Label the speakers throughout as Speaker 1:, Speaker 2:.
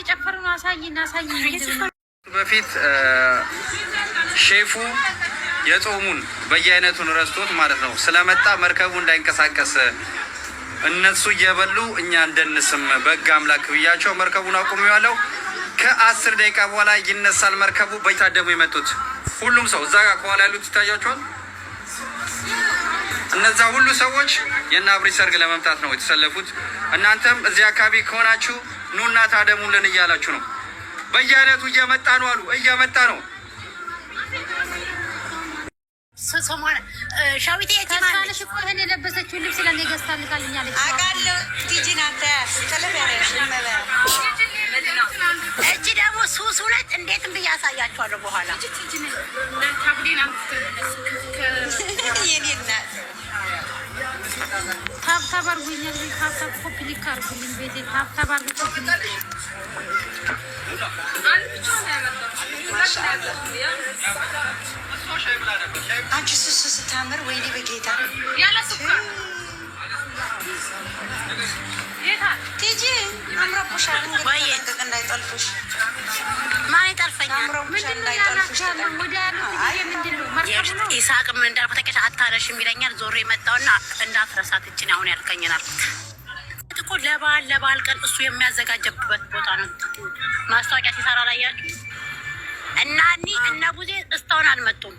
Speaker 1: እየጨፈሩ ነው። አሳይኝ።
Speaker 2: በፊት ሼፉ የጾሙን በየአይነቱን ረስቶት ማለት ነው ስለመጣ መርከቡ እንዳይንቀሳቀስ እነሱ እየበሉ እኛ እንደንስም በግ አምላክ ብያቸው መርከቡን አቁሜዋለሁ። ከ10 ደቂቃ በኋላ ይነሳል መርከቡ። በይታደሙ የመጡት ሁሉም ሰው እዛ ጋር ከኋላ ያሉት ይታያቸዋል። እነዛ ሁሉ ሰዎች የእነ አብሪ ሰርግ ለመምጣት ነው የተሰለፉት። እናንተም እዚህ አካባቢ ከሆናችሁ ኑና ታደሙልን እያላችሁ ነው። በየአይነቱ እየመጣ ነው አሉ። እየመጣ ነው።
Speaker 1: ሻዊቴ ተስፋለሽ እኮ ይሄን የለበሰችው ልብስ ለኔ ገዝታልካልኛለች። አውቃለሁ። ቲጂ ናት ተለብ ያለሽ እቺ ደግሞ ሱስ ሁለት እንዴት ብዬ አሳያችኋለሁ በኋላ። ታብታብ አድርጉኝ፣ ታብታብ ኮፒ ሊክ አድርጉልኝ። ቤቴ ታብታብ አድርጉኝ። አንቺ ሱስ ስታምር ወይኔ በጌታ ቲጂ አምሮብሻል። እንግዲህ እንዳይጠልፉሽ። ማን ይጠልፈኛል? ኢሳቅ ምን እንዳልኩት ተቀሽ አታረሽም ይለኛል። ዞሮ የመጣውና እንዳትረሳት እችን አሁን ያልከኝን አልኩት እኮ ለበዓል ቀን እሱ የሚያዘጋጀበት ቦታ ነው። ማስታወቂያ ሲሰራ ላያችሁ እና እነ ቡዜ እስካሁን አልመጡም።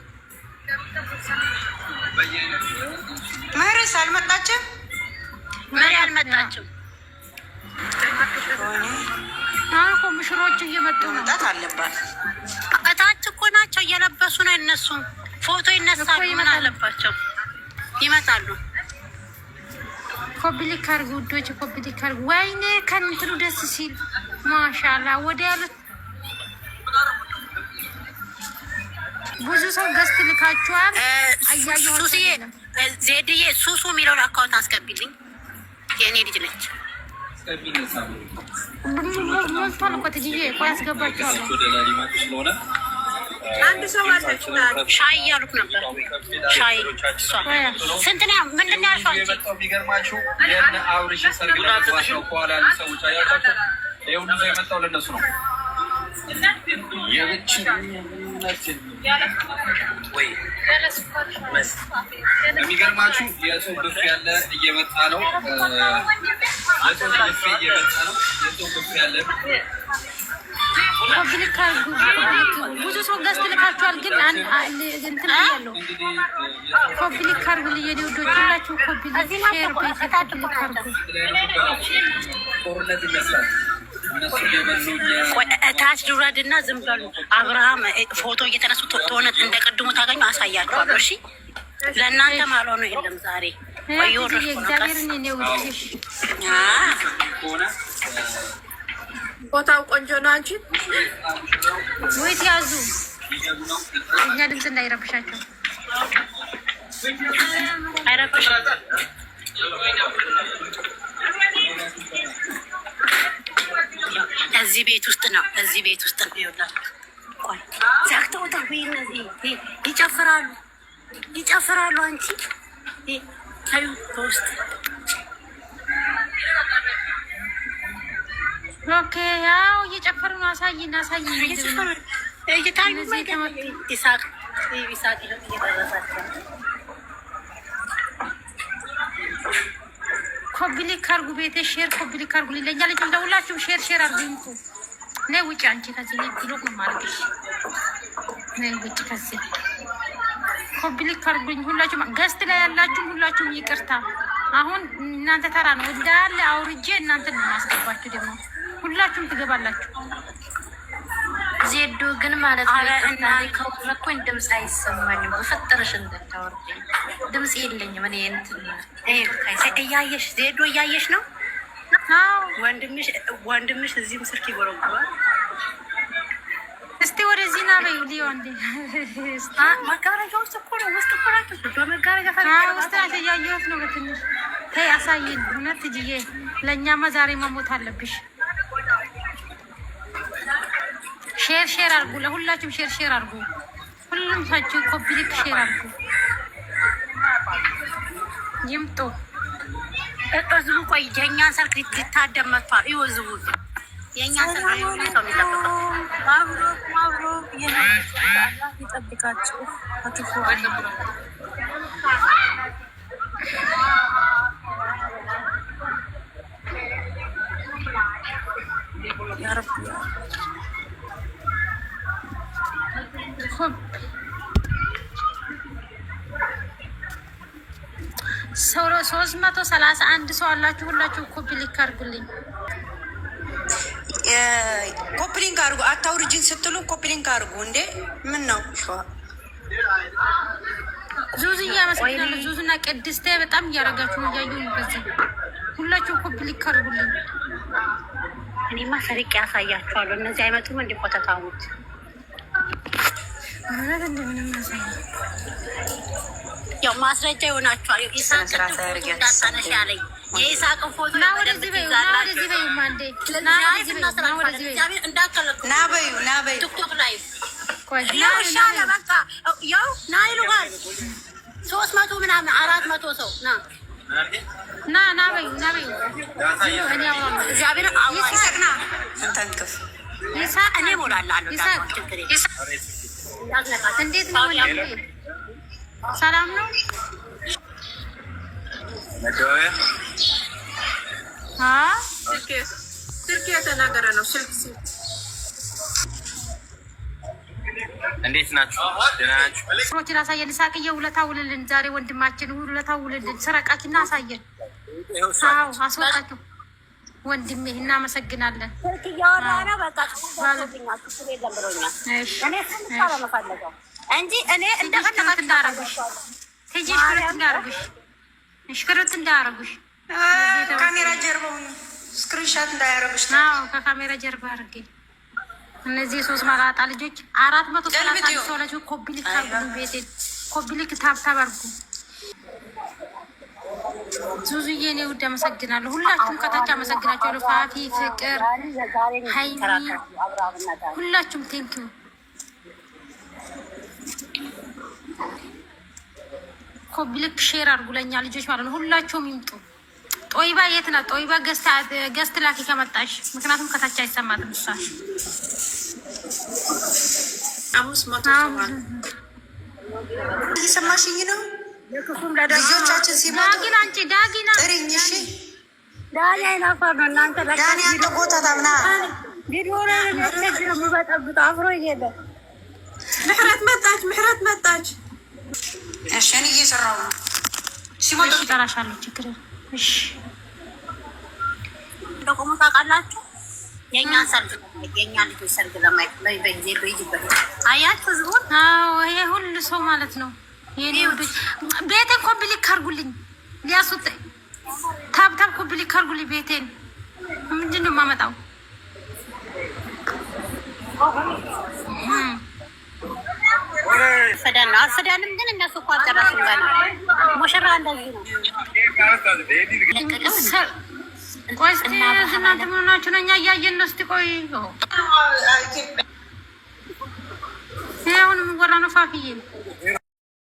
Speaker 1: መሪስ አልመጣችም። መሪ አልመጣችም። አሁን እኮ ምሽሮች እየመጡ ነው። መጣት አለባት። እታች እኮ ናቸው እየለበሱ ነው። እነሱ ፎቶ ይነሳሉ። ምን አለባቸው? ይመጣሉ። ኮብሊክ አድርጉ ውዶች፣ ኮብሊክ አድርጉ። ወይኔ ከእንትኑ ደስ ሲል ማሻላ ወደ ያሉት ብዙ ሰው ገዝት ልካችኋል። ሱስዬ ዜድዬ ሱሱ የሚለውን አካውንት አስገቢልኝ። የእኔ ልጅ ነች። ሞልቷል እኮ ትጅዬ ቆይ አስገባችኋለሁ። አንድ ሰው አለች ሻይ እያሉት ነበር። ሻይ ስንት ነው? ምንድን ነው ያልሽው አንቺ?
Speaker 2: የሚገርማችሁ የእነ አብርሽ ሰርግ ለመግባት ነው። ከኋላ ያሉ ሰዎች አያውቃቸው። ይሄ ሁሉ ሰው የመጣው ለእነሱ ነው። የሚገርማችሁ የሰው ብፍ ያለ እየመጣ ነው። የሰው ብፍ እየመጣ ነው። የሰው ብፍ ያለ
Speaker 1: ብዙ ሰው ገዝት ልካችኋል። ግን እንትን ያለው ኮምፕሊት ካርጉ ልየኔ ወዶች ሁላችሁ ኮምፕሊት ሼር ቤት ኮምፕሊት ካርጉ
Speaker 2: ጦርነት ይመስላል።
Speaker 1: እታች ድውረድ እና ዝም በሉ። አብርሃም ፎቶ እየተነሱ ተሆነት እንደ ቅድሙ ታገኙ አሳያችኋለሁ። እሺ ለእናንተ ማለው ነው። የለም ዛሬ እግዚአብሔርን እኔ ውድሽ ቦታው ቆንጆ ነው። አንቺ ወይት ያዙ እኛ ድምፅ እንዳይረብሻቸው አይረብሻቸው። እዚህ ቤት ውስጥ ነው። እዚህ ቤት ውስጥ ነው። ይወላል ቆይ ዘግተውታል። ወይ እነዚህ ይጨፍራሉ። አንቺ ታዩ ፖስት ኦኬ። ያው እየጨፈሩ ነው። አሳይኝ እየታዩ ኢሳቅ ኮብሊክ ካርጉ ቤቴ ሼር ኮብሊክ ካርጉ ይለኛል። እንደውላችሁ ሼር አርጉኝ። ነይ ውጭ አንቺ ከዚህ ላይ ብሎክ ነው ማድረግሽ። ነይ ውጭ ከዚህ ኮብሊክ ካርጉኝ። ሁላችሁም ገስት ላይ ያላችሁ ሁላችሁም ይቅርታ። አሁን እናንተ ተራ ነው እንዳለ አውርጄ እናንተ ነው ማስገባችሁ። ደግሞ ሁላችሁም ትገባላችሁ። ዜዶ ግን ማለት ነው እና ከወለኩኝ ድምጽ አይሰማኝም። በፈጠረሽ እንደታወርጂ ድምጽ የለኝም። እኔ እንትን እያየሽ ዜዶ እያየሽ ነው። አዎ ወንድምሽ እዚህም ስልክ ይጎረጉራል። እስቲ ወደዚህ ና በይው ሊዮን መጋረጃ ውስጥ እኮ ነው። ውስጥ እኮ ናቸው። በመጋረጃ ውስጥ እያየሁት ነው። በትንሽ ተይ አሳይን። እውነት ትጅዬ ለእኛማ ዛሬ መሞት አለብሽ። ሼር አርጉ። ለሁላችሁም ሼር አርጉ። ሁሉም ታችሁ ኮፒሊክ ሼር አርጉ። ይምጡ እዝቡ። ቆይ የእኛን ሰልክ ሊታደም መጥቷል። ይወዝቡ
Speaker 3: የኛ ሰው የሚጠብቀው
Speaker 4: ማብሮክ ይጠብቃችሁ።
Speaker 1: ሰው 331 ሰው አላችሁ። ሁላችሁ ኮፒ ሊክ አድርጉልኝ።
Speaker 4: ኮፕሊንግ አድርጉ። አታውርጅን ስትሉ ኮፕሊንግ አድርጉ። እንዴ ምን ነው ሸዋ
Speaker 1: ዙዙ እያመሰግናለሁ። ዙዙና ቅድስቴ በጣም እያረጋችሁ ነው። እያዩ በዚህ ሁላችሁ ኮፒ ሊክ አድርጉልኝ።
Speaker 3: እኔማ ሰርቄ ያሳያችኋለሁ። እነዚህ አይመጡም እንደ ኮተታሙት
Speaker 1: ማለት እንደምንም ያሳይ
Speaker 3: ያው ማስረጃ ይሆናችኋል። ይሳቅ ታጣነሽ ያለኝ የይሳቅ ፎቶ
Speaker 1: ና ወደዚህ በዩ ማንዴ ና ወደዚህ በዩ
Speaker 4: ና በዩ
Speaker 3: ቲክቶክ ላይ
Speaker 1: ቆይ
Speaker 3: ይሻለ በቃ ያው ናይሉ ጋር 300 ምናምን 400 ሰው
Speaker 1: ና በዩ እኔ አሁን
Speaker 3: እግዚአብሔር
Speaker 4: ይሳቅና እንተንክፍ
Speaker 1: ይሳቅ
Speaker 3: እኔ ሞላለሁ።
Speaker 1: እንዴት ነው ወንድሜ? ሰላም ነው?
Speaker 5: መደዋወያ
Speaker 4: ስልክ የተናገረ ነው። ስልክ
Speaker 5: እንዴት ናችሁ? ደህና ናችሁ?
Speaker 1: ሮችን አሳየን። ይሳቅዬ ውለታ ውልልን። ዛሬ ወንድማችን ውለታ ውልልን። ስረቃችና አሳየን። አዎ አስወጣችሁ ወንድሜ። እናመሰግናለን።
Speaker 3: ስልክ እያወራ ነው። በቃ ባለብኛል ክፍል የለም ብሎኛል። እኔ ስንት መፈለገው እንጂ እኔ
Speaker 1: እንደፈለጋት እንዳረጉሽ ትጂ ሽክርት እንዳረጉሽ
Speaker 4: ካሜራ ጀርባው ስክሪንሻት እንዳያረጉሽ።
Speaker 1: አዎ ከካሜራ ጀርባ አድርጌ እነዚህ 3 መላጣ ልጆች 430 ሰው ናቸው። ኮፒሊክ አርጉ። ቤቴን ኮፒሊክ ታብታብ አርጉ። ዙዙዬ እኔ ውድ አመሰግናለሁ። ሁላችሁም ከታች አመሰግናችኋለሁ። ፋፊ፣ ፍቅር፣ ሀይሚ ሁላችሁም ቴንኪው። ኮፒሊክ ሼር አርጉ ለኛ ልጆች ማለት ነው። ሁላችሁም ይምጡ። ጦይባ የት ናት? ጦይባ ገስት ላኪ ከመጣሽ፣ ምክንያቱም ከታች አይሰማትም እሷ
Speaker 4: 500 እየሰማሽኝ ነው? ልጆቻችን ሲመጡ
Speaker 1: ዳጊን አንቺ ዳጊና
Speaker 4: ጥሪኝ። እሺ
Speaker 3: ዳኒ አይናፋር ነው። እናንተ
Speaker 4: ዳኒ አንተ ቦታ ታምና
Speaker 3: ቪዲዮ ላይ ነው የምበጠብጠው። አብሮ እየሄደ
Speaker 4: ምህረት መጣች። እሺ እኔ እየሰራሁ ነው። ሲመጡ
Speaker 1: እጠራሻለሁ። ችግር እሺ
Speaker 3: እንደቆሙ ታውቃላችሁ። የኛ ሰርግ የኛ ልጆች ሰርግ ለማየት በጊዜ በይጅበት አያችሁ ዝሆን።
Speaker 1: አዎ ይሄ ሁሉ ሰው ማለት ነው። የኔ ወዶች ቤቴን ኮምፕሊት አድርጉልኝ። ሊያስወጥ ታብታብ ኮምፕሊት አድርጉልኝ። ቤቴን ምንድን ነው የማመጣው?
Speaker 3: አስፈዳንም ግን እነሱ እኮ አልጨረሱም ገና። ሙሽራ እንደዚህ ነው።
Speaker 1: ቆይ እስኪ እናንተ ምን ሆናችሁ ነው? እኛ እያየን ነው። እስኪ ቆይ ይሄ አሁን የምወራ ነው ፋፍዬ